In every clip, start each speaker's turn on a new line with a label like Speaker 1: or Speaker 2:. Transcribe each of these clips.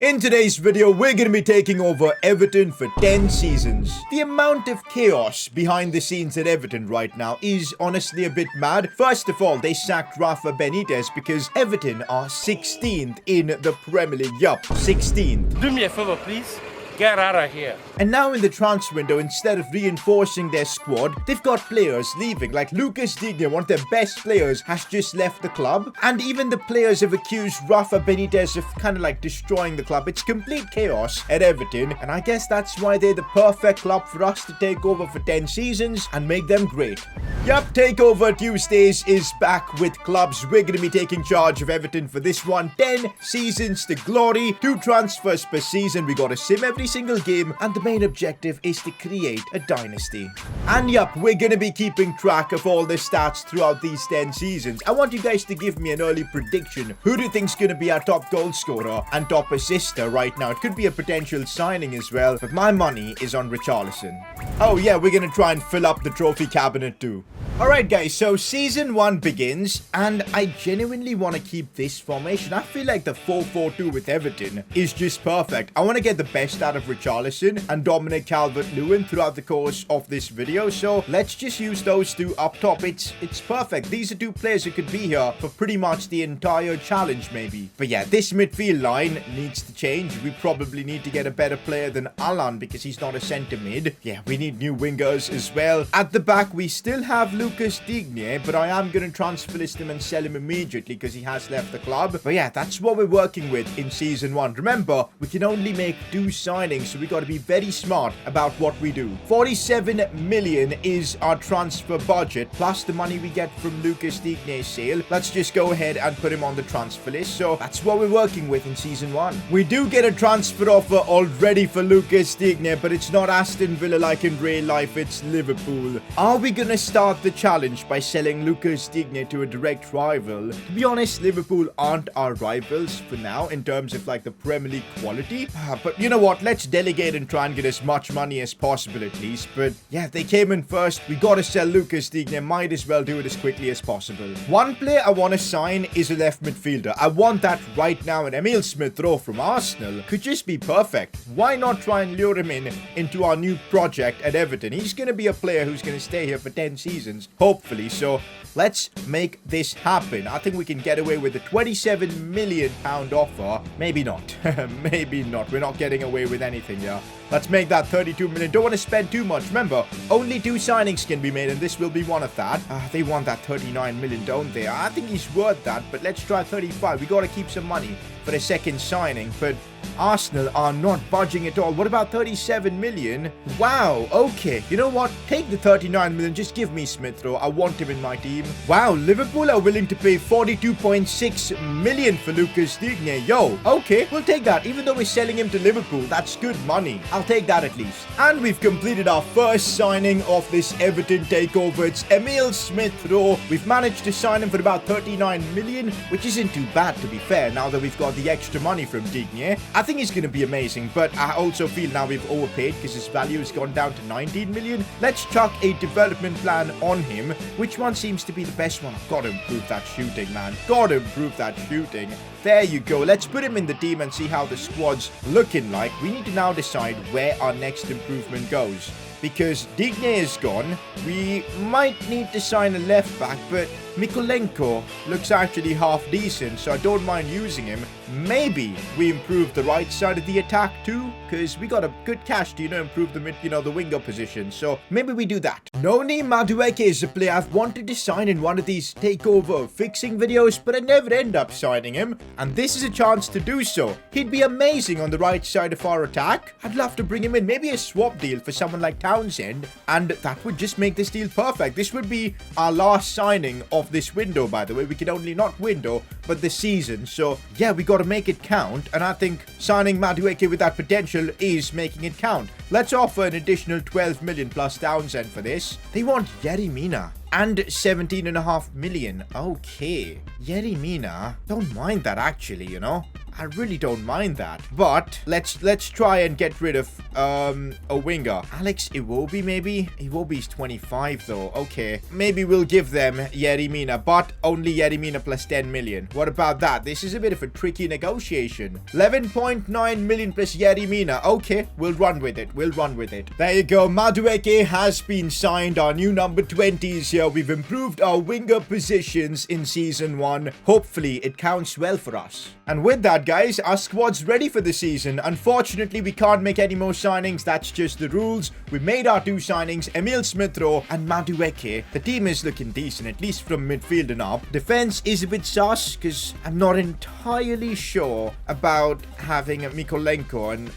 Speaker 1: In today's video, we're going to be taking over Everton for 10 seasons. The amount of chaos behind the scenes at Everton right now is honestly a bit mad. First of all, they sacked RAFA Benitez because Everton are 16th in the Premier League. Yup, 16th.
Speaker 2: Do me a favor, please. Get out of here.
Speaker 1: And now in the transfer window, instead of reinforcing their squad, they've got players leaving. Like Lucas Digne, one of their best players, has just left the club. And even the players have accused Rafa Benitez of kind of like destroying the club. It's complete chaos at Everton. And I guess that's why they're the perfect club for us to take over for 10 seasons and make them great. Yup, Takeover Tuesdays is back with clubs. We're going to be taking charge of Everton for this one. 10 seasons to glory, 2 transfers per season. We got a sim every single game, and the main objective is to create a dynasty. And yup, we're gonna be keeping track of all the stats throughout these 10 seasons. I want you guys to give me an early prediction. Who do you think's gonna be our top goal scorer and top assister right now? It could be a potential signing as well, but my money is on Richarlison. Oh yeah, we're gonna try and fill up the trophy cabinet too. Alright guys, so season 1 begins, and I genuinely want to keep this formation. I feel like the 4-4-2 with Everton is just perfect. I want to get the best out of Richarlison and Dominic Calvert-Lewin throughout the course of this video, so let's just use those two up top. It's perfect. These are 2 players who could be here for pretty much the entire challenge maybe. But yeah, this midfield line needs to change. We probably need to get a better player than Alan because he's not a centre mid. Yeah, we need new wingers as well. At the back, we still have Lucas Digne, but I am going to transfer list him and sell him immediately because he has left the club. But yeah, that's what we're working with in season 1. Remember, we can only make 2 signings, so we got to be very smart about what we do. 47 million is our transfer budget, plus the money we get from Lucas Digne's sale. Let's just go ahead and put him on the transfer list. So that's what we're working with in season 1. We do get a transfer offer already for Lucas Digne, but it's not Aston Villa like in real life, it's Liverpool. Are we going to start the challenge by selling Lucas Digne to a direct rival? To be honest, Liverpool aren't our rivals for now in terms of like the Premier League quality. But you know what? Let's delegate and try and get as much money as possible at least. But yeah, they came in first. We got to sell Lucas Digne. Might as well do it as quickly as possible. One player I want to sign is a left midfielder. I want that right now, and Emil Smith-Rowe from Arsenal could just be perfect. Why not try and lure him into our new project at Everton? He's going to be a player who's going to stay here for 10 seasons, hopefully. So let's make this happen. I think we can get away with a £27 million offer. Maybe not. Maybe not. We're not getting away with anything, yeah. Let's make that 32 million. Don't want to spend too much. Remember, only 2 signings can be made, and this will be one of that. They want that 39 million, don't they? I think he's worth that, but let's try 35. We got to keep some money for the second signing, but Arsenal are not budging at all. What about 37 million? Wow, okay. You know what? Take the 39 million. Just give me Smith-Rowe. I want him in my team. Wow, Liverpool are willing to pay 42.6 million for Lucas Digne. Yo, okay, we'll take that. Even though we're selling him to Liverpool, that's good money. I'll take that at least. And we've completed our first signing of this Everton takeover. It's Emil Smith-Rowe. We've managed to sign him for about 39 million, which isn't too bad to be fair, now that we've got the extra money from Digne. I think he's going to be amazing, but I also feel now we've overpaid because his value has gone down to 19 million. Let's chuck a development plan on him. Which one seems to be the best one? I've got to improve that shooting, man. Got to improve that shooting. There you go. Let's put him in the team and see how the squad's looking like. We need to now decide where our next improvement goes. Because Digne is gone, we might need to sign a left back, but Mikolenko looks actually half decent, so I don't mind using him. Maybe we improve the right side of the attack too, because we got a good cash to, improve the the winger position. So maybe we do that. Noni Madueke is a player I've wanted to sign in one of these takeover fixing videos, but I never end up signing him. And this is a chance to do so. He'd be amazing on the right side of our attack. I'd love to bring him in. Maybe a swap deal for someone like Townsend, and that would just make this deal perfect. This would be our last signing of this window, by the way. We can only not window, but the season. So yeah, we got to make it count, and I think signing Madueke with that potential is making it count. Let's offer an additional 12 million plus Townsend for this. They want Yerry Mina and 17.5 million. Okay, Yerry Mina, don't mind that actually, I really don't mind that. But let's try and get rid of a winger. Alex Iwobi, maybe? Iwobi's 25 though. Okay. Maybe we'll give them Yerry Mina, but only Yerry Mina plus 10 million. What about that? This is a bit of a tricky negotiation. 11.9 million plus Yerry Mina. Okay, we'll run with it. We'll run with it. There you go. Madueke has been signed. Our new number 20 is here. We've improved our winger positions in season 1. Hopefully, it counts well for us. And with that, guys, our squad's ready for the season. Unfortunately, we can't make any more signings. That's just the rules. We made our 2 signings, Emil Smith-Rowe and Madueke. The team is looking decent, at least from midfield and up. Defense is a bit sus, because I'm not entirely sure about having Mikolenko and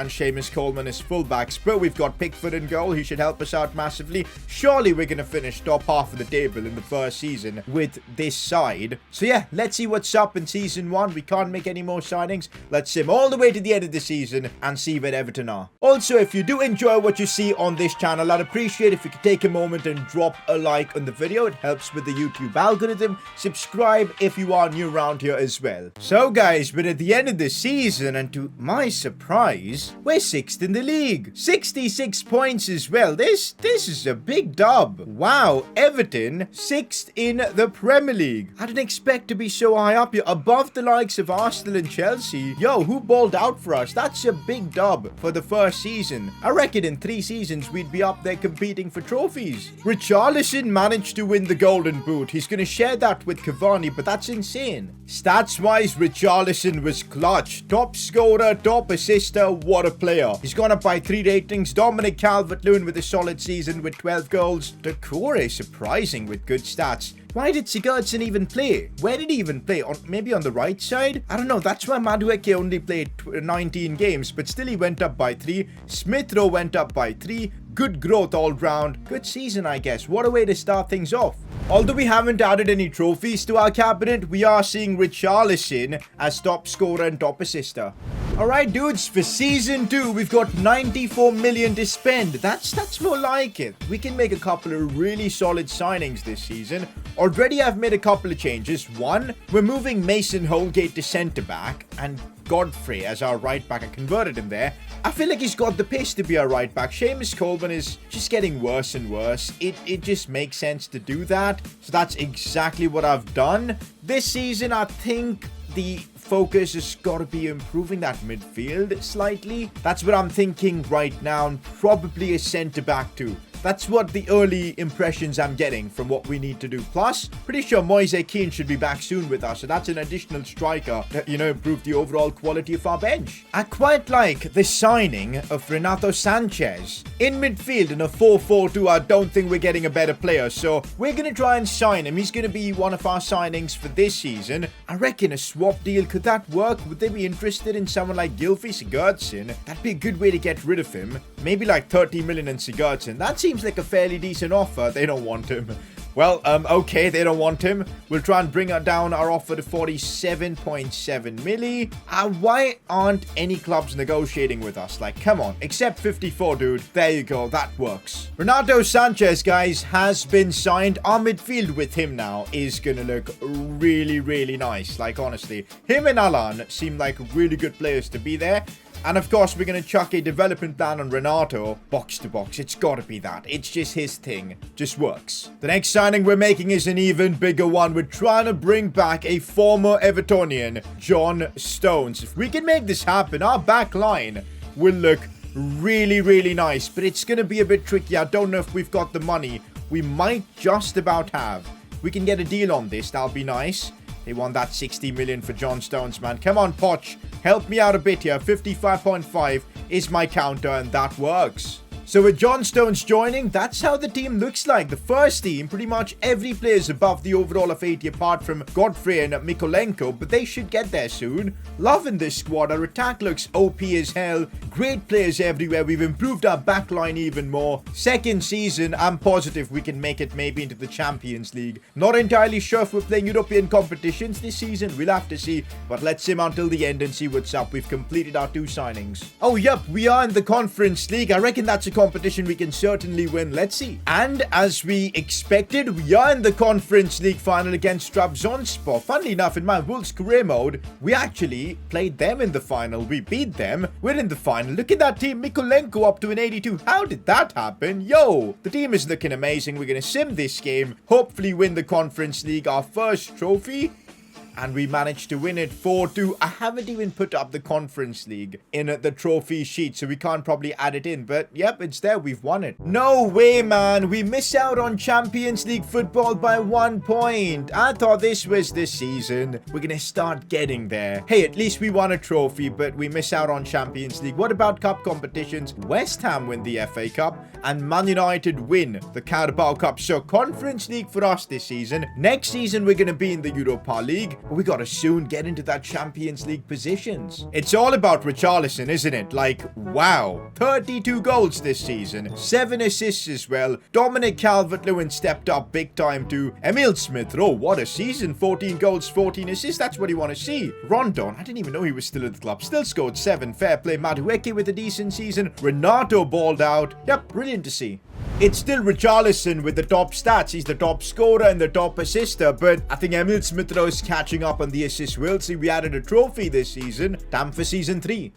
Speaker 1: Seamus Coleman as fullbacks. But we've got Pickford in goal. He should help us out massively. Surely we're going to finish top half of the table in the first season with this side. So yeah, let's see what's up in season 1. We can't make any more signings. Let's sim all the way to the end of the season and see where Everton are. Also, if you do enjoy what you see on this channel, I'd appreciate if you could take a moment and drop a like on the video. It helps with the YouTube algorithm. Subscribe if you are new around here as well. So guys, we're at the end of the season, and to my surprise, we're 6th in the league. 66 points as well. This is a big dub. Wow, Everton 6th in the Premier League. I didn't expect to be so high up here, above the likes of Arsenal and Chelsea. Yo, who balled out for us? That's a big dub for the first season. I reckon in 3 seasons we'd be up there competing for trophies. Richarlison managed to win the Golden Boot. He's going to share that with Cavani, but that's insane. Stats-wise, Richarlison was clutch. Top scorer, top assister, what a player. He's gone up by 3 ratings. Dominic Calvert-Lewin with a solid season with 12 goals. Decore surprising with good stats. Why did Sigurdsson even play? Where did he even play? Maybe on the right side? I don't know. That's why Madueke only played 19 games, but still he went up by 3. Smith-Rowe went up by 3. Good growth all round. Good season, I guess. What a way to start things off. Although we haven't added any trophies to our cabinet, we are seeing Richarlison as top scorer and top assister. Alright dudes, for season 2, we've got 94 million to spend. That's more like it. We can make a couple of really solid signings this season. Already I've made a couple of changes. One, we're moving Mason Holgate to centre-back and Godfrey as our right-back. I converted him there. I feel like he's got the pace to be our right-back. Seamus Coleman is just getting worse and worse. It just makes sense to do that. So that's exactly what I've done. This season, I think the focus has got to be improving that midfield slightly. That's what I'm thinking right now, and probably a centre-back too. That's what the early impressions I'm getting from what we need to do. Plus, pretty sure Moise Kean should be back soon with us. So that's an additional striker to, improve the overall quality of our bench. I quite like the signing of Renato Sanchez. In midfield in a 4-4-2, I don't think we're getting a better player. So we're going to try and sign him. He's going to be one of our signings for this season. I reckon a swap deal, could that work? Would they be interested in someone like Gylfi Sigurdsson? That'd be a good way to get rid of him. Maybe like 30 million in Sigurdsson. That seems like a fairly decent offer. They don't want him. Well, okay, they don't want him. We'll try and bring down our offer to 47.7 milli. Why aren't any clubs negotiating with us? Like, come on. Except 54, dude. There you go. That works. Renato Sanchez, guys, has been signed. Our midfield with him now is gonna look really, really nice. Like, honestly. Him and Alan seem like really good players to be there. And of course, we're going to chuck a development plan on Renato. Box to box. It's got to be that. It's just his thing. Just works. The next signing we're making is an even bigger one. We're trying to bring back a former Evertonian, John Stones. If we can make this happen, our back line will look really, really nice. But it's going to be a bit tricky. I don't know if we've got the money. We might just about have. We can get a deal on this. That'll be nice. They want that 60 million for John Stones, man. Come on, Poch. Help me out a bit here. 55.5 is my counter, and that works. So with John Stones joining, that's how the team looks like. The first team, pretty much every player is above the overall of 80 apart from Godfrey and Mikolenko, but they should get there soon. Loving this squad. Our attack looks OP as hell. Great players everywhere. We've improved our backline even more. Second season, I'm positive we can make it maybe into the Champions League. Not entirely sure if we're playing European competitions this season. We'll have to see, but let's sim until the end and see what's up. We've completed our 2 signings. Oh, yep, we are in the Conference League. I reckon that's a competition we can certainly win. Let's see. And as we expected, we are in the Conference League final against Trabzonspor. Funnily enough, in my Wolves career mode, we actually played them in the final. We beat them. We're in the final. Look at that team. Mikolenko up to an 82. How did that happen? Yo, the team is looking amazing. We're going to sim this game. Hopefully win the Conference League, our first trophy. And we managed to win it 4-2. I haven't even put up the Conference League in the trophy sheet, so we can't probably add it in. But yep, it's there. We've won it. No way, man. We miss out on Champions League football by 1 point. I thought this was the season. We're going to start getting there. Hey, at least we won a trophy, but we miss out on Champions League. What about cup competitions? West Ham win the FA Cup and Man United win the Carabao Cup. So Conference League for us this season. Next season, we're going to be in the Europa League. We gotta soon get into that Champions League positions. It's all about Richarlison, isn't it? Like, wow. 32 goals this season. 7 assists as well. Dominic Calvert-Lewin stepped up big time too. Emil Smith-Rowe, what a season. 14 goals, 14 assists. That's what you want to see. Rondon, I didn't even know he was still at the club. Still scored 7. Fair play. Madueke with a decent season. Renato balled out. Yep, brilliant to see. It's still Richarlison with the top stats. He's the top scorer and the top assister. But I think Emil Smith-Rowe is catching up on the assist. We'll see. We added a trophy this season. Time for season 3.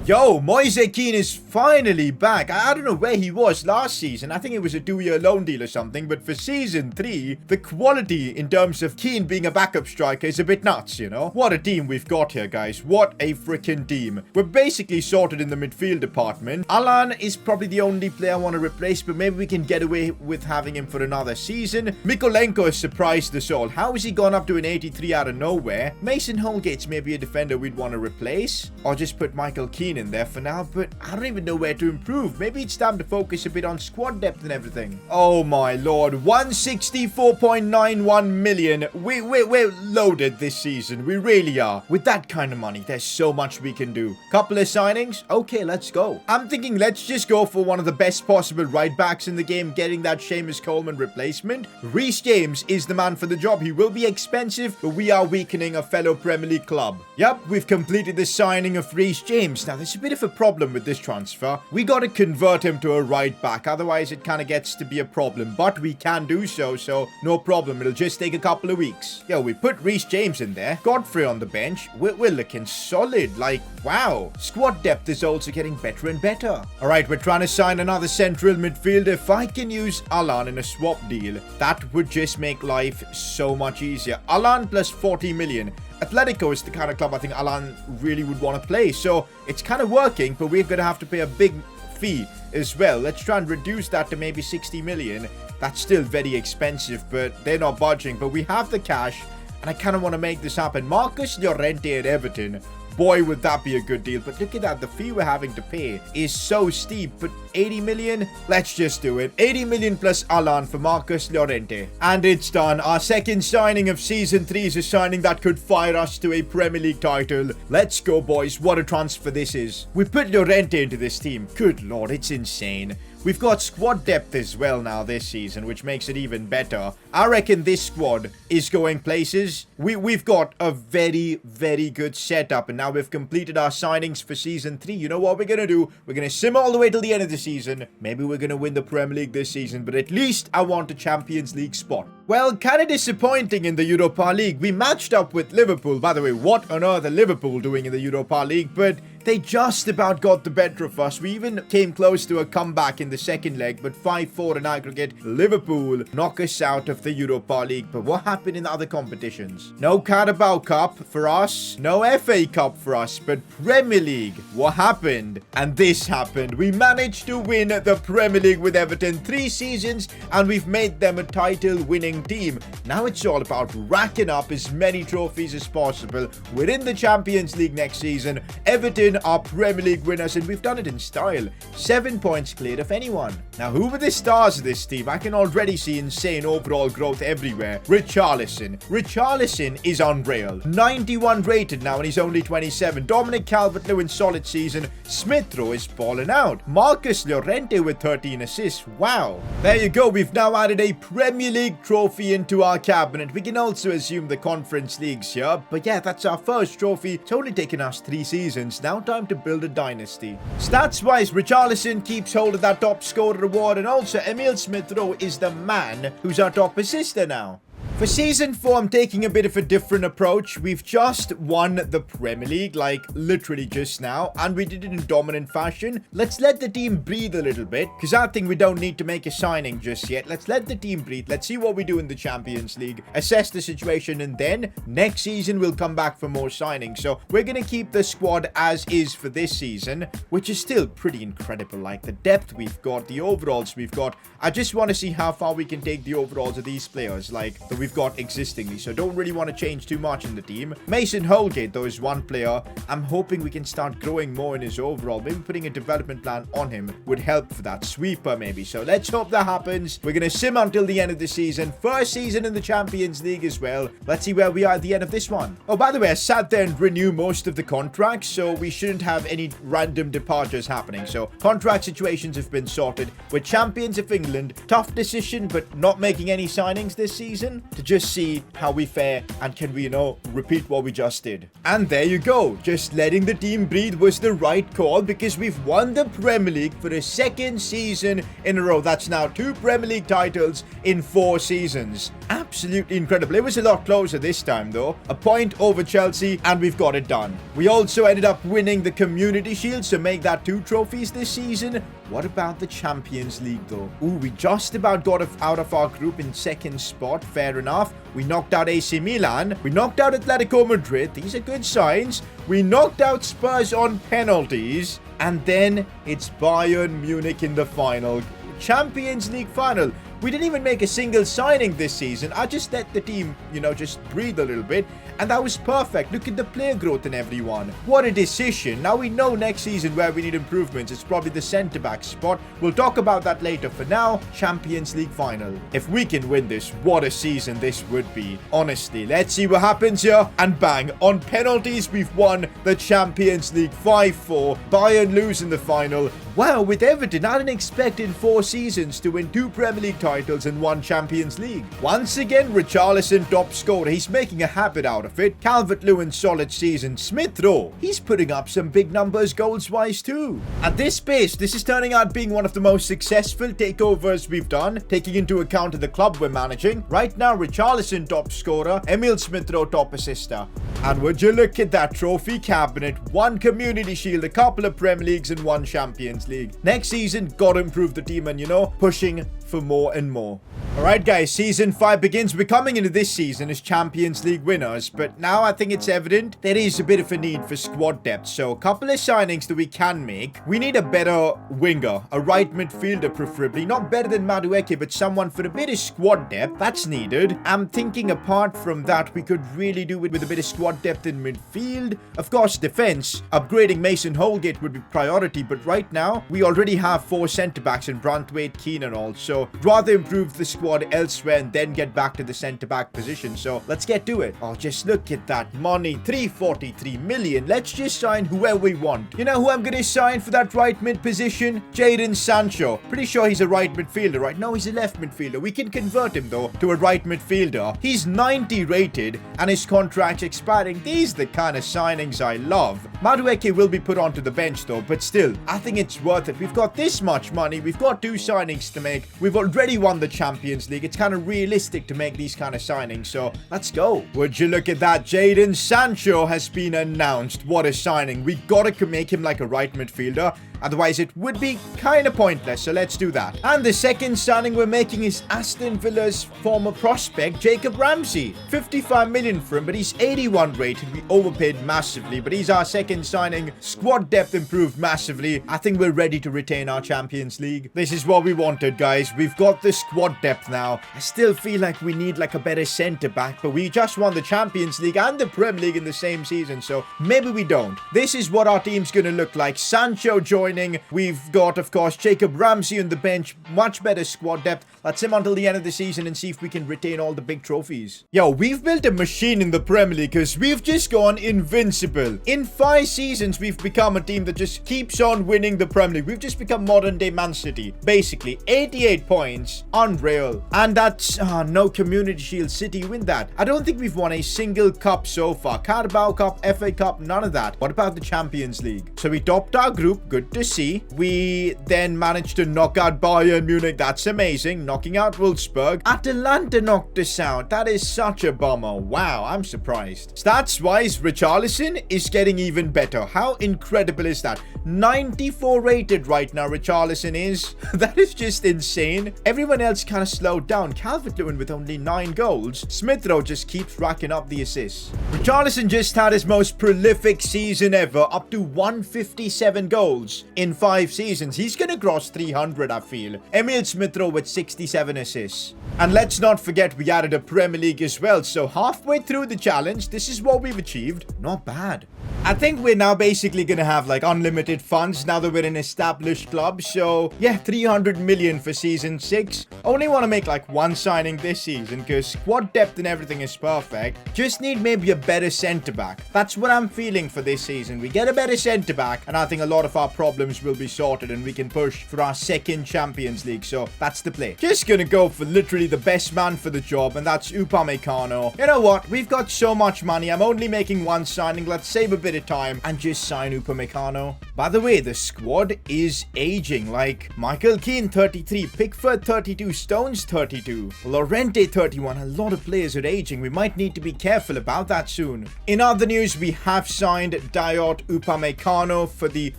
Speaker 1: Yo, Moise Kean is finally back. I don't know where he was last season. I think it was a 2-year loan deal or something. But for season 3, the quality in terms of Kean being a backup striker is a bit nuts, you know? What a team we've got here, guys. What a freaking team. We're basically sorted in the midfield department. Alan is probably the only player I want to replace, but maybe we can get away with having him for another season. Mikolenko has surprised us all. How has he gone up to an 83 out of nowhere? Mason Holgate's maybe a defender we'd want to replace. Or just put Michael Kean in there for now, but I don't even know where to improve. Maybe it's time to focus a bit on squad depth and everything. Oh my lord, 164.91 million. We're loaded this season. We really are. With that kind of money, there's so much we can do. Couple of signings? Okay, let's go. I'm thinking let's just go for one of the best possible right backs in the game, getting that Seamus Coleman replacement. Reece James is the man for the job. He will be expensive, but we are weakening a fellow Premier League club. Yep, we've completed the signing of Reece James. Now, there's a bit of a problem with this transfer. We got to convert him to a right back. Otherwise, it kind of gets to be a problem. But we can do so, so no problem. It'll just take a couple of weeks. Yo, we put Reece James in there. Godfrey on the bench. We're looking solid. Like, wow. Squad depth is also getting better and better. All right, we're trying to sign another central midfielder. If I can use Alan in a swap deal, that would just make life so much easier. Alan plus 40 million. Atletico is the kind of club I think Alan really would want to play. So it's kind of working, but we're going to have to pay a big fee as well. Let's try and reduce that to maybe 60 million. That's still very expensive, but they're not budging. But we have the cash, and I kind of want to make this happen. Marcus Llorente at Everton. Boy, would that be a good deal. But look at that. The fee we're having to pay is so steep. But 80 million? Let's just do it. 80 million plus Alan for Marcus Llorente. And it's done. Our second signing of Season 3 is a signing that could fire us to a Premier League title. Let's go, boys. What a transfer this is. We put Llorente into this team. Good lord, it's insane. We've got squad depth as well now this season, which makes it even better. I reckon this squad is going places. We've got a very, very good setup, and now we've completed our signings for Season 3. You know what we're going to do? We're going to sim all the way till the end of the season. Maybe we're going to win the Premier League this season, but at least I want a Champions League spot. Well, kind of disappointing in the Europa League. We matched up with Liverpool. By the way, what on earth are Liverpool doing in the Europa League? But they just about got the better of us. We even came close to a comeback in the second leg, but 5-4 in aggregate. Liverpool knock us out of the Europa League. But what happened in the other competitions? No Carabao Cup for us. No FA Cup for us. But Premier League. What happened? And this happened. We managed to win the Premier League with Everton 3 seasons, and we've made them a title-winning team. Now it's all about racking up as many trophies as possible. We're in the Champions League next season. Everton are Premier League winners, and we've done it in style. 7 points cleared of anyone. Now, who were the stars of this team? I can already see insane overall growth everywhere. Richarlison. Richarlison is unreal. 91 rated now, and he's only 27. Dominic Calvert-Lewin, solid season. Smith-Rowe is balling out. Marcus Llorente with 13 assists. Wow. There you go. We've now added a Premier League trophy into our cabinet. We can also assume the Conference Leagues here. But yeah, that's our first trophy. It's only taken us 3 seasons now time to build a dynasty. Stats-wise, Richarlison keeps hold of that top scorer award, and also Emil Smith-Rowe is the man who's our top assister now. For Season 4, I'm taking a bit of a different approach. We've just won the Premier League, like literally just now, and we did it in dominant fashion. Let's let the team breathe a little bit, because I think we don't need to make a signing just yet. Let's let the team breathe. Let's see what we do in the Champions League, assess the situation, and then next season we'll come back for more signings. So we're going to keep the squad as is for this season, which is still pretty incredible. Like the depth we've got, the overalls we've got. I just want to see how far we can take the overalls of these players, like that we've got existingly, so don't really want to change too much in the team. Mason Holgate, though, is one player. I'm hoping we can start growing more in his overall. Maybe putting a development plan on him would help for that. Sweeper, maybe. So let's hope that happens. We're going to sim until the end of the season. First season in the Champions League as well. Let's see where we are at the end of this one. Oh, by the way, I sat there and renewed most of the contracts, so we shouldn't have any random departures happening. So contract situations have been sorted. We're champions of England. Tough decision, but not making any signings this season to just see how we fare and can we, repeat what we just did. And there you go. Just letting the team breathe was the right call because we've won the Premier League for the second season in a row. That's now 2 Premier League titles in 4 seasons. Absolutely incredible. It was a lot closer this time though. A point over Chelsea and we've got it done. We also ended up winning the Community Shield, so make that 2 trophies this season. What about the Champions League though? Ooh, we just about got out of our group in second spot. Fair enough. We knocked out AC Milan. We knocked out Atletico Madrid. These are good signs. We knocked out Spurs on penalties. And then it's Bayern Munich in the final. Champions League final. We didn't even make a single signing this season. I just let the team, just breathe a little bit. And that was perfect. Look at the player growth in everyone. What a decision. Now we know next season where we need improvements. It's probably the centre-back spot. We'll talk about that later. For now, Champions League final. If we can win this, what a season this would be. Honestly, let's see what happens here. And bang, on penalties, we've won the Champions League 5-4. Bayern lose in the final. Wow, with Everton, I didn't expect in 4 seasons to win 2 Premier League titles and 1 Champions League. Once again, Richarlison top scorer. He's making a habit out of it. Calvert-Lewin solid season. Smith-Rowe, he's putting up some big numbers goals-wise too. At this pace, this is turning out being one of the most successful takeovers we've done, taking into account the club we're managing. Right now, Richarlison top scorer, Emil Smith-Rowe top assister. And would you look at that trophy cabinet? 1 Community Shield, a couple of Premier Leagues and 1 Champions League. Next season, gotta improve the team and, pushing for more and more. Alright guys, Season 5 begins. We're coming into this season as Champions League winners, but now I think it's evident there is a bit of a need for squad depth. So a couple of signings that we can make. We need a better winger, a right midfielder preferably. Not better than Madueke, but someone for a bit of squad depth. That's needed. I'm thinking apart from that, we could really do it with a bit of squad depth in midfield. Of course, defense. Upgrading Mason Holgate would be priority, but right now, we already have 4 centre-backs in Brantwaite, Keane and all. So rather improve the squad elsewhere and then get back to the centre-back position. So let's get to it. Oh, just look at that money. 343 million. Let's just sign whoever we want. You know who I'm going to sign for that right mid position? Jadon Sancho. Pretty sure he's a right midfielder, right? No, he's a left midfielder. We can convert him, though, to a right midfielder. He's 90 rated and his contract's expiring. These are the kind of signings I love. Madueke will be put onto the bench, though, but still, I think it's worth it. We've got this much money. We've got 2 signings to make. We've already won the Champions League. It's kind of realistic to make these kind of signings, so let's go. Would you look at that? Jadon Sancho has been announced. What a signing. We gotta make him like a right midfielder. Otherwise, it would be kind of pointless, so let's do that. And the second signing we're making is Aston Villa's former prospect, Jacob Ramsey. 55 million for him, but he's 81 rated. We overpaid massively, but he's our second signing. Squad depth improved massively. I think we're ready to retain our Champions League. This is what we wanted, guys. We've got the squad depth now. I still feel like we need like a better centre-back, but we just won the Champions League and the Premier League in the same season, so maybe we don't. This is what our team's going to look like. Sancho joins joining. We've got, of course, Jacob Ramsey on the bench. Much better squad depth. Let's him until the end of the season and see if we can retain all the big trophies. Yo, we've built a machine in the Premier League because we've just gone invincible. In 5 seasons, we've become a team that just keeps on winning the Premier League. We've just become modern day Man City. Basically, 88 points. Unreal. And that's no Community Shield. City win that. I don't think we've won a single cup so far. Carabao Cup, FA Cup, none of that. What about the Champions League? So we topped our group. Good to see. We then managed to knock out Bayern Munich. That's amazing. Knocking out Wolfsburg. Atalanta knocked us out. That is such a bummer. Wow, I'm surprised. Stats-wise, Richarlison is getting even better. How incredible is that? 94 rated right now, Richarlison is. That is just insane. Everyone else kind of slowed down. Calvert-Lewin with only 9 goals. Smith Rowe just keeps racking up the assists. Richarlison just had his most prolific season ever, up to 157 goals in 5 seasons. He's gonna cross 300, I feel. Emil Smith Rowe with 67 assists. And let's not forget we added a Premier League as well. So halfway through the challenge, this is what we've achieved. Not bad. I think we're now basically gonna have like unlimited funds now that we're an established club. So yeah, 300 million for season 6. Only want to make like 1 signing this season because squad depth and everything is perfect. Just need maybe a better centre back. That's what I'm feeling for this season. We get a better centre back and I think a lot of our problems will be sorted and we can push for our 2nd Champions League. So that's the play. Just gonna go for literally the best man for the job, and that's Upamecano. You know what? We've got so much money. I'm only making 1 signing. Let's save a bit of time and just sign Upamecano. By the way, the squad is aging. Like Michael Keane 33, Pickford 32, Stones 32, Llorente 31. A lot of players are aging. We might need to be careful about that soon. In other news, we have signed Dayot Upamecano for the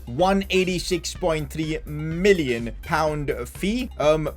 Speaker 1: £186.3 million fee.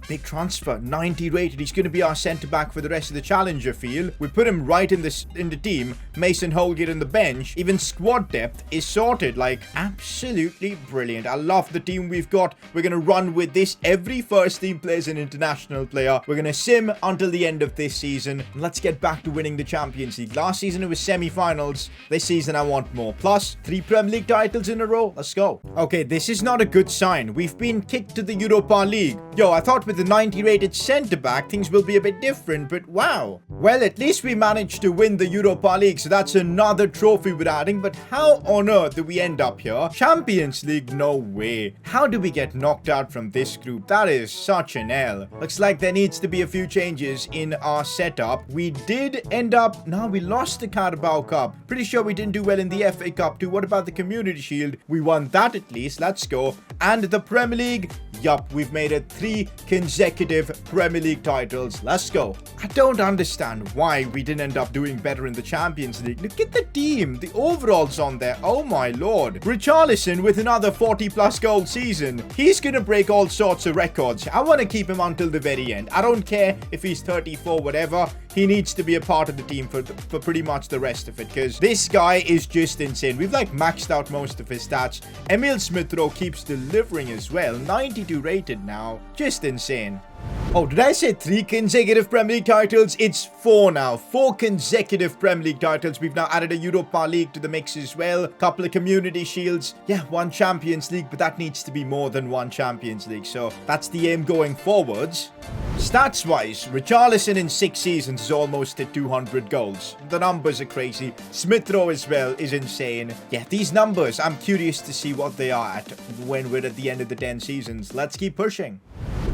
Speaker 1: Big transfer, 90 rated. He's going to be our centre back for the rest of the Challenger field. We put him right in the team. Mason Holgate on the bench. Even squad depth is sorted. Like, absolutely brilliant. I love the team we've got. We're going to run with this. Every first team player is an international player. We're going to sim until the end of this season. Let's get back to winning the Champions League. Last season it was semi-finals. This season I want more. Plus 3 Premier League titles in a row. Let's go. Okay, this is not a good sign. We've been kicked to the Europa League. Yo, I thought with the 90 rated centre back things will be a bit different, but wow. Well, at least we managed to win the Europa League, so that's another trophy we're adding. But how on earth do we end up here? Champions League? No way. How do we get knocked out from this group? That is such an L. Looks like there needs to be a few changes in our setup. We did end up... No, we lost the Carabao Cup. Pretty sure we didn't do well in the FA Cup too. What about the Community Shield? We won that at least. Let's go. And the Premier League? Yup, we've made it 3 consecutive Premier League titles. Let's go. I don't understand why we didn't end up doing better in the Champions League. Look at the team. The overalls on there. Oh my lord. Richarlison with another 40+ goal season. He's gonna break all sorts of records. I want to keep him until the very end. I don't care if he's 34, whatever. He needs to be a part of the team for pretty much the rest of it, because this guy is just insane. We've like maxed out most of his stats. Emil Smith Rowe keeps delivering as well. 92 rated now. Just insane. Oh, did I say 3 consecutive Premier League titles? It's 4 now. 4 consecutive Premier League titles. We've now added a Europa League to the mix as well. Couple of Community Shields. Yeah, 1 Champions League, but that needs to be more than 1 Champions League. So that's the aim going forwards. Stats-wise, Richarlison in 6 seasons has almost hit 200 goals. The numbers are crazy. Smith Rowe as well is insane. Yeah, these numbers, I'm curious to see what they are at when we're at the end of the 10 seasons. Let's keep pushing.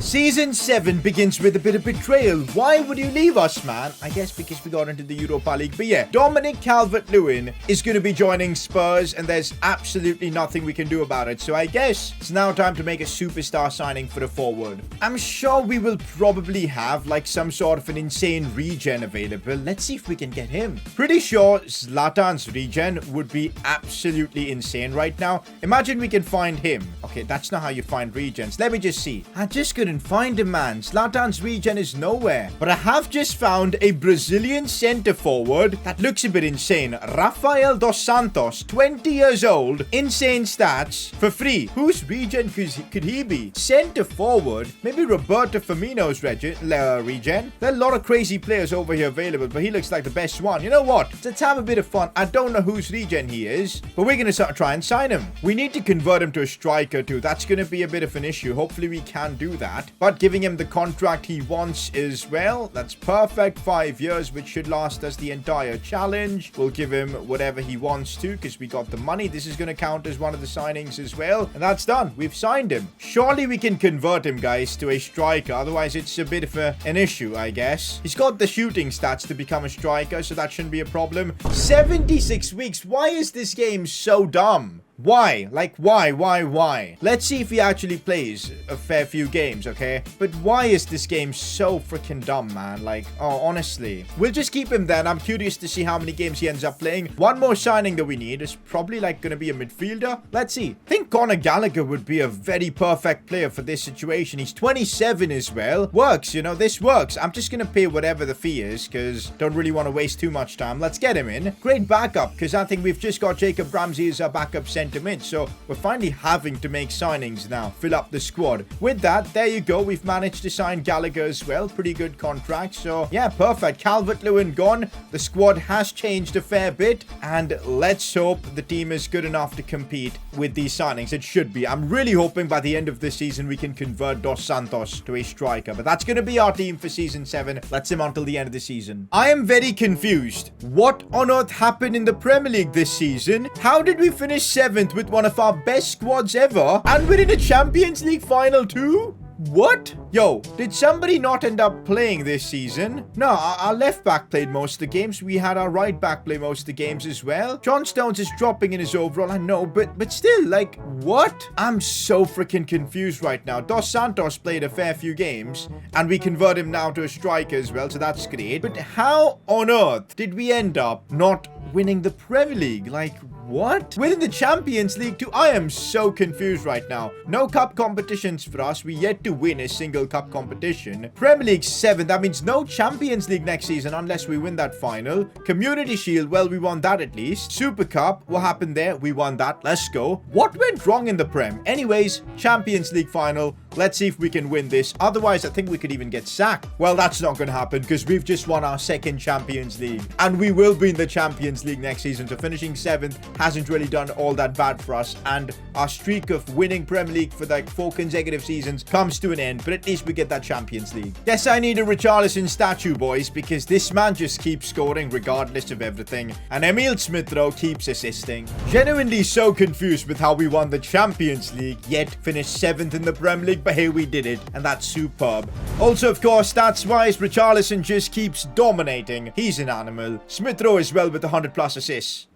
Speaker 1: Season 7 begins with a bit of betrayal. Why would you leave us, man? I guess because we got into the Europa League. But yeah, Dominic Calvert-Lewin is going to be joining Spurs, and there's absolutely nothing we can do about it. So I guess it's now time to make a superstar signing for the forward. I'm sure we will probably have like some sort of an insane regen available. Let's see if we can get him. Pretty sure Zlatan's regen would be absolutely insane right now. Imagine we can find him. Okay, that's not how you find regens. Let me just see. I'm just going couldn't find him, man. Zlatan's regen is nowhere. But I have just found a Brazilian center forward that looks a bit insane. Rafael dos Santos, 20 years old, insane stats, for free. Whose regen could he be? Center forward? Maybe Roberto Firmino's regen. There are a lot of crazy players over here available, but he looks like the best one. You know what? Let's have a bit of fun. I don't know whose regen he is, but we're going to try and sign him. We need to convert him to a striker too. That's going to be a bit of an issue. Hopefully we can do that. But giving him the contract he wants as well, that's perfect. 5 years, which should last us the entire challenge. We'll give him whatever he wants to because we got the money. This is going to count as one of the signings as well. And that's done. We've signed him. Surely we can convert him, guys, to a striker. Otherwise, it's a bit of an issue, I guess. He's got the shooting stats to become a striker, so that shouldn't be a problem. 76 weeks. Why is this game so dumb? Why? Like, why? Let's see if he actually plays a fair few games, okay? But why is this game so freaking dumb, man? Like, oh, honestly. We'll just keep him then. I'm curious to see how many games he ends up playing. One more signing that we need is probably, like, going to be a midfielder. Let's see. I think Conor Gallagher would be a very perfect player for this situation. He's 27 as well. Works, you know, this works. I'm just going to pay whatever the fee is because don't really want to waste too much time. Let's get him in. Great backup because I think we've just got Jacob Ramsey as our backup center mid, so we're finally having to make signings now, fill up the squad. With that, there you go, we've managed to sign Gallagher as well, pretty good contract, so yeah, perfect. Calvert-Lewin gone, the squad has changed a fair bit, and let's hope the team is good enough to compete with these signings. It should be. I'm really hoping by the end of this season we can convert Dos Santos to a striker, but that's going to be our team for season 7. Let's him until the end of the season. I am very confused. What on earth happened in the Premier League this season? How did we finish 7th with one of our best squads ever, and we're in a Champions League final too? What? Yo, did somebody not end up playing this season? No, our left back played most of the games. We had our right back play most of the games as well. John Stones is dropping in his overall, I know, but still, like, what? I'm so freaking confused right now. Dos Santos played a fair few games, and we convert him now to a striker as well, so that's great. But how on earth did we end up not winning the Premier League? Like, what? We're in the Champions League too. I am so confused right now. No cup competitions for us. We yet to win a single cup competition. Premier League 7. That means no Champions League next season unless we win that final. Community Shield. Well, we won that at least. Super Cup. What happened there? We won that. Let's go. What went wrong in the Prem? Anyways, Champions League final. Let's see if we can win this. Otherwise, I think we could even get sacked. Well, that's not going to happen because we've just won our 2nd Champions League. And we will be in the Champions League next season. So finishing 7th hasn't really done all that bad for us. And our streak of winning Premier League for like 4 consecutive seasons comes to an end. But at least we get that Champions League. Guess I need a Richarlison statue, boys, because this man just keeps scoring regardless of everything. And Emil Smith-Rowe keeps assisting. Genuinely so confused with how we won the Champions League, yet finished 7th in the Premier League. But here we did it, and that's superb. Also, of course, stats-wise, Richarlison just keeps dominating. He's an animal. Smith-Rowe as well with 100+ assists.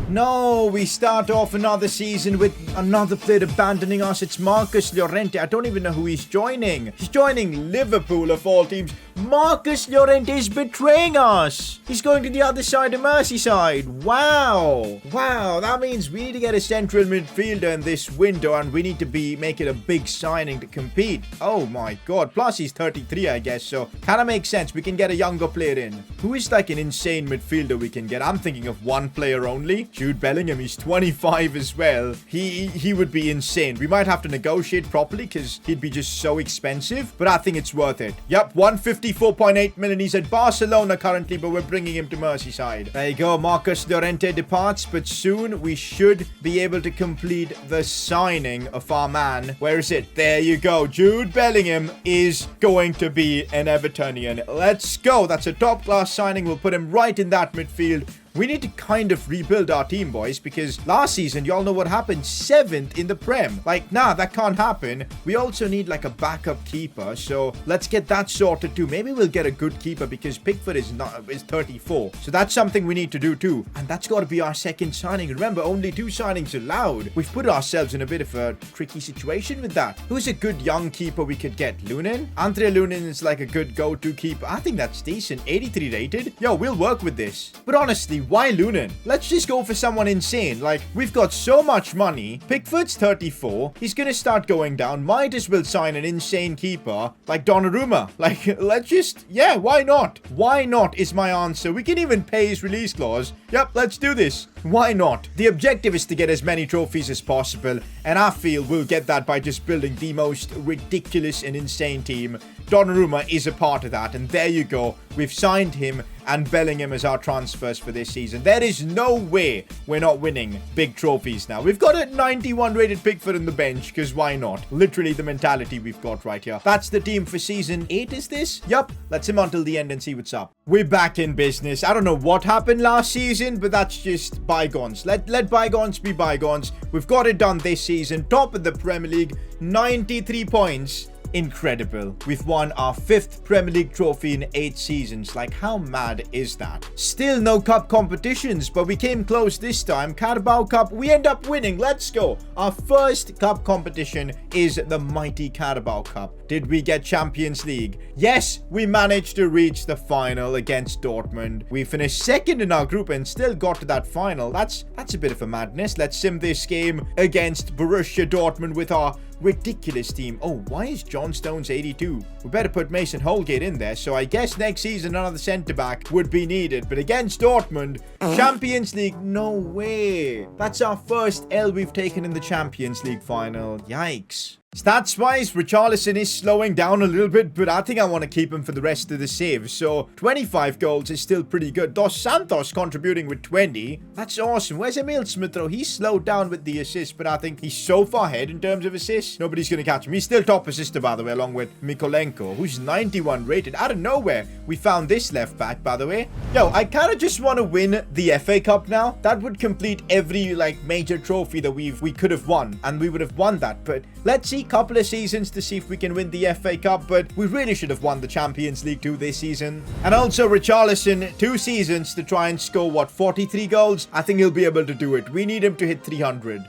Speaker 1: No, we start off another season with another player abandoning us. It's Marcus Llorente. I don't even know who he's joining. He's joining Liverpool of all teams. Marcus Llorente is betraying us. He's going to the other side of Merseyside. Wow. Wow, that means we need to get a central midfielder in this window, and we need to be making a big signing to compete. Oh my god. Plus, he's 33, I guess, so kind of makes sense. We can get a younger player in. Who is like an insane midfielder we can get? I'm thinking of one player only. Jude Bellingham, he's 25 as well. He would be insane. We might have to negotiate properly because he'd be just so expensive, but I think it's worth it. Yep, 154.8 million. He's at Barcelona currently, but we're bringing him to Merseyside. There you go. Marcus Llorente departs, but soon we should be able to complete the signing of our man. Where is it? There you go. Jude Bellingham is going to be an Evertonian. Let's go. That's a top-class signing. We'll put him right in that midfield. We need to kind of rebuild our team, boys, because last season, y'all know what happened. 7th in the Prem. Like, nah, that can't happen. We also need, like, a backup keeper, so let's get that sorted, too. Maybe we'll get a good keeper, because Pickford is 34. So that's something we need to do, too. And that's got to be our 2nd signing. Remember, only 2 signings allowed. We've put ourselves in a bit of a tricky situation with that. Who's a good young keeper we could get? Lunin? Andre Lunin is, like, a good go-to keeper. I think that's decent. 83 rated. Yo, we'll work with this. But honestly, money. Why Lunan? Let's just go for someone insane. Like, we've got so much money. Pickford's 34. He's gonna start going down. Might as well sign an insane keeper like Donnarumma. Like, let's just, yeah, why not? Why not is my answer. We can even pay his release clause. Yep, let's do this. Why not? The objective is to get as many trophies as possible, and I feel we'll get that by just building the most ridiculous and insane team. Donnarumma is a part of that, and there you go. We've signed him and Bellingham as our transfers for this season. There is no way we're not winning big trophies now. We've got a 91 rated Pickford on the bench, because why not? Literally the mentality we've got right here. That's the team for season 8, is this? Yup. Let's him until the end and see what's up. We're back in business. I don't know what happened last season, but that's just bygones. Let bygones be bygones. We've got it done this season. Top of the Premier League, 93 points. Incredible. We've won our 5th Premier League trophy in 8 seasons. Like, how mad is that? Still no cup competitions, but we came close this time. Carabao Cup, we end up winning. Let's go. Our first cup competition is the mighty Carabao Cup. Did we get Champions League? Yes, we managed to reach the final against Dortmund. We finished 2nd in our group and still got to that final. That's a bit of a madness. Let's sim this game against Borussia Dortmund with our ridiculous team. Oh, why is John Stones 82? We better put Mason Holgate in there. So I guess next season another centre-back would be needed. But against Dortmund, Champions League, no way. That's our first L we've taken in the Champions League final. Yikes. Stats-wise, Richarlison is slowing down a little bit, but I think I want to keep him for the rest of the saves. So, 25 goals is still pretty good. Dos Santos contributing with 20. That's awesome. Where's Emil Smith, though? He's slowed down with the assists, but I think he's so far ahead in terms of assists. Nobody's going to catch him. He's still top assister, by the way, along with Mikolenko, who's 91 rated. Out of nowhere, we found this left back, by the way. Yo, I kind of just want to win the FA Cup now. That would complete every, like, major trophy that we could have won, and we would have won that. But let's see. Couple of seasons to see if we can win the FA Cup, but we really should have won the Champions League too this season. And also Richarlison, 2 seasons to try and score, what, 43 goals? I think he'll be able to do it. We need him to hit 300.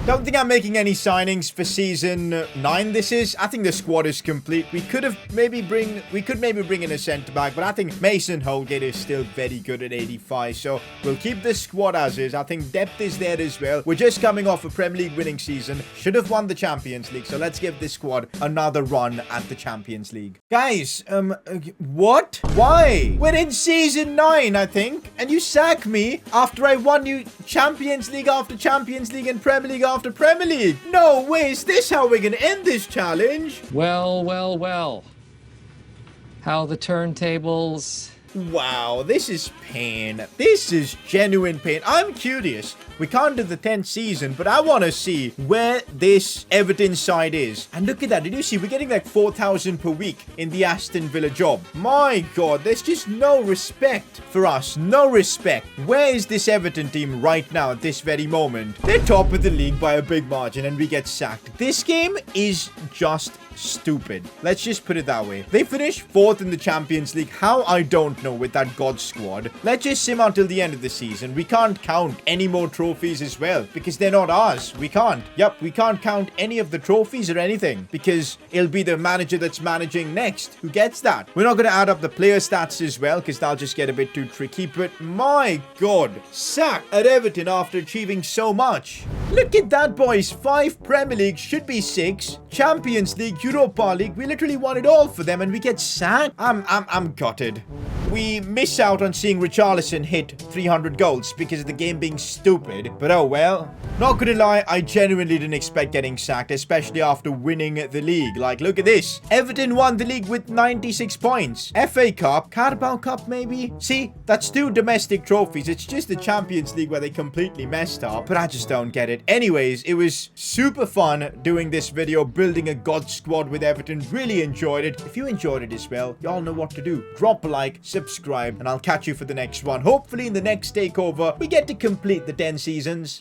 Speaker 1: Don't think I'm making any signings for season 9 this is. I think the squad is complete. We could maybe bring in a centre-back, but I think Mason Holgate is still very good at 85. So we'll keep the squad as is. I think depth is there as well. We're just coming off a Premier League winning season. Should have won the Champions League. So let's give this squad another run at the Champions League. Guys, what? Why? We're in season 9, I think. And you sack me after I won you Champions League after Champions League and Premier League after Premier League. No way, is this how we're gonna end this challenge?
Speaker 3: Well, well, well. How the turntables...
Speaker 1: Wow, this is pain. This is genuine pain. I'm curious. We can't do the 10th season, but I want to see where this Everton side is. And look at that. Did you see? We're getting like 4,000 per week in the Aston Villa job. My God, there's just no respect for us. No respect. Where is this Everton team right now at this very moment? They're top of the league by a big margin and we get sacked. This game is just stupid. Let's just put it that way. They finished 4th in the Champions League. How? I don't know with that God squad. Let's just sim until the end of the season. We can't count any more trophies as well because they're not ours. We can't. Yep, we can't count any of the trophies or anything because it'll be the manager that's managing next who gets that. We're not going to add up the player stats as well because that'll just get a bit too tricky. But my God, sack at Everton after achieving so much. Look at that, boys. 5 Premier League, should be 6. Champions League, Europa League. We literally won it all for them and we get sacked. I'm gutted. We miss out on seeing Richarlison hit 300 goals because of the game being stupid. But oh well. Not gonna lie, I genuinely didn't expect getting sacked, especially after winning the league. Like, look at this. Everton won the league with 96 points. FA Cup, Carabao Cup maybe? See, that's 2 domestic trophies. It's just the Champions League where they completely messed up. But I just don't get it. Anyways, it was super fun doing this video, building a God squad with Everton. Really enjoyed it. If you enjoyed it as well, y'all know what to do. Drop a like, subscribe, and I'll catch you for the next one. Hopefully in the next takeover, we get to complete the 10 seasons.